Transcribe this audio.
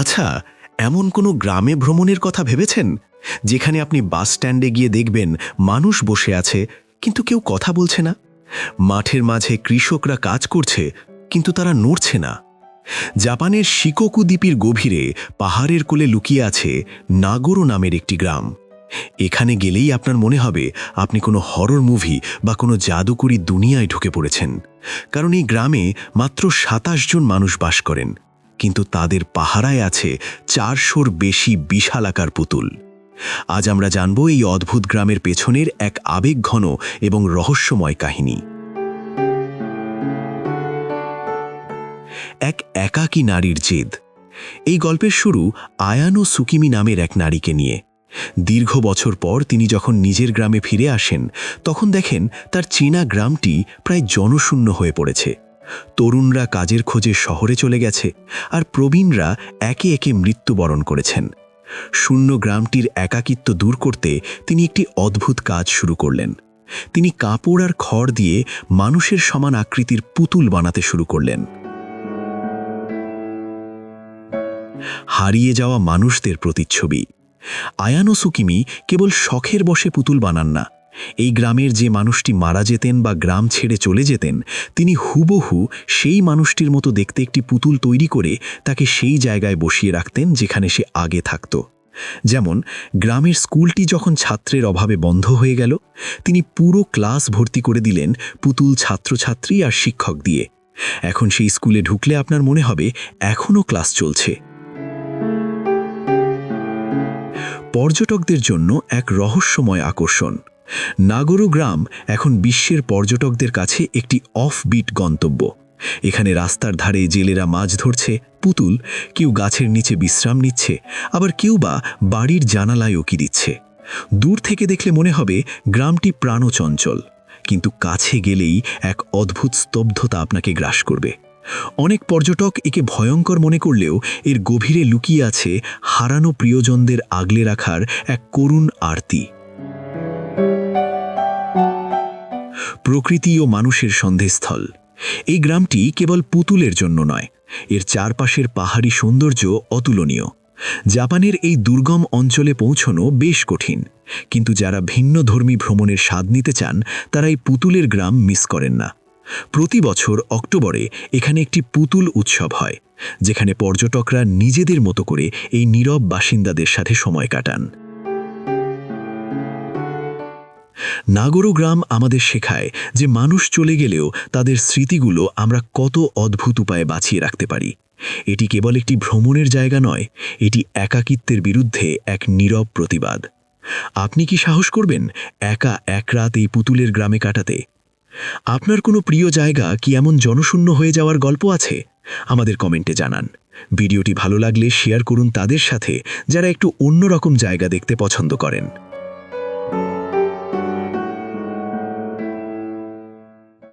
আচ্ছা, এমন কোনো গ্রামে ভ্রমণের কথা ভেবেছেন যেখানে আপনি বাস স্ট্যান্ডে গিয়ে দেখবেন মানুষ বসে আছে কিন্তু কেউ কথা বলছে না? মাঠের মাঝে কৃষকরা কাজ করছে কিন্তু তারা নড়ছে না। জাপানের শিকোকু দ্বীপের গভীরে পাহাড়ের কোলে লুকিয়ে আছে নাগোরো নামের একটি গ্রাম। এখানে গেলেই আপনার মনে হবে আপনি কোনো হরর মুভি বা কোনো জাদুকরী দুনিয়ায় ঢুকে পড়েছেন। কারণ এই গ্রামে মাত্র ২৭ জন মানুষ বাস করেন, কিন্তু তাদের পাহারায় আছে ৪০০-র বেশি বিশালাকার পুতুল। আজ আমরা জানব এই অদ্ভুত গ্রামের পেছনের এক আবেগঘন এবং রহস্যময় কাহিনী। এক একাকী নারীর জেদ। এই গল্পের শুরু আয়ানো সুকিমি নামের এক নারীকে নিয়ে। দীর্ঘ বছর পর তিনি যখন নিজের গ্রামে ফিরে আসেন, তখন দেখেন তার চেনা গ্রামটি প্রায় জনশূন্য হয়ে পড়েছে। তরুণরা কাজের খোঁজে শহরে চলে গেছে, আর প্রবীণরা একে একে মৃত্যুবরণ করেছেন। শূন্য গ্রামটির একাকিত্ব দূর করতে তিনি একটি অদ্ভুত কাজ শুরু করলেন। তিনি কাপড় আর খড় দিয়ে মানুষের সমান আকৃতির পুতুল বানাতে শুরু করলেন। হারিয়ে যাওয়া মানুষদের প্রতিচ্ছবি। আয়ানো সুকিমি কেবল শখের বশে পুতুল বানান না। এই গ্রামের যে মানুষটি মারা যেতেন বা গ্রাম ছেড়ে চলে যেতেন, তিনি হুবহু সেই মানুষটির মতো দেখতে একটি পুতুল তৈরি করে তাকে সেই জায়গায় বসিয়ে রাখতেন যেখানে সে আগে থাকত। যেমন গ্রামের স্কুলটি যখন ছাত্রের অভাবে বন্ধ হয়ে গেল, তিনি পুরো ক্লাস ভর্তি করে দিলেন পুতুল ছাত্রছাত্রী আর শিক্ষক দিয়ে। এখন সেই স্কুলে ঢুকলে আপনার মনে হবে এখনও ক্লাস চলছে। পর্যটকদের জন্য এক রহস্যময় আকর্ষণ। নাগোরো গ্রাম এখন বিশ্বের পর্যটকদের কাছে একটি অফবিট গন্তব্য। এখানে রাস্তার ধারে জেলেরা মাছ ধরছে, পুতুল কেউ গাছের নিচে বিশ্রাম নিচ্ছে, আবার কেউ বা বাড়ির জানালায় উকি দিচ্ছে। দূর থেকে দেখলে মনে হবে গ্রামটি প্রাণচঞ্চল, কিন্তু কাছে গেলেই এক অদ্ভুত স্তব্ধতা আপনাকে গ্রাস করবে। অনেক পর্যটক একে ভয়ঙ্কর মনে করলেও এর গভীরে লুকিয়ে আছে হারানো প্রিয়জনদের আগলে রাখার এক করুণ আরতি। প্রকৃতি ও মানুষের সন্ধিস্থল। এই গ্রামটি কেবল পুতুলের জন্য নয়, এর চারপাশের পাহাড়ি সৌন্দর্য অতুলনীয়। জাপানের এই দুর্গম অঞ্চলে পৌঁছানো বেশ কঠিন, কিন্তু যারা ভিন্নধর্মী ভ্রমণের স্বাদ নিতে চান তারা এই পুতুলের গ্রাম মিস করেন না। প্রতি বছর অক্টোবরে এখানে একটি পুতুল উৎসব হয়, যেখানে পর্যটকরা নিজেদের মতো করে এই নীরব বাসিন্দাদের সাথে সময় কাটান। নাগোরো গ্রাম আমাদের শেখায় যে মানুষ চলে গেলেও তাদের স্মৃতিগুলো আমরা কত অদ্ভুত উপায়ে বাঁচিয়ে রাখতে পারি। এটি কেবল একটি ভ্রমণের জায়গা নয়, এটি একাকিত্বের বিরুদ্ধে এক নীরব প্রতিবাদ। আপনি কি সাহস করবেন একা এক রাত এই পুতুলের গ্রামে কাটাতে? আপনার কোনো প্রিয় জায়গা কি এমন জনশূন্য হয়ে যাওয়ার গল্প আছে? আমাদের কমেন্টে জানান। ভিডিওটি ভালো লাগলে শেয়ার করুন তাদের সাথে যারা একটু অন্যরকম জায়গা দেখতে পছন্দ করেন।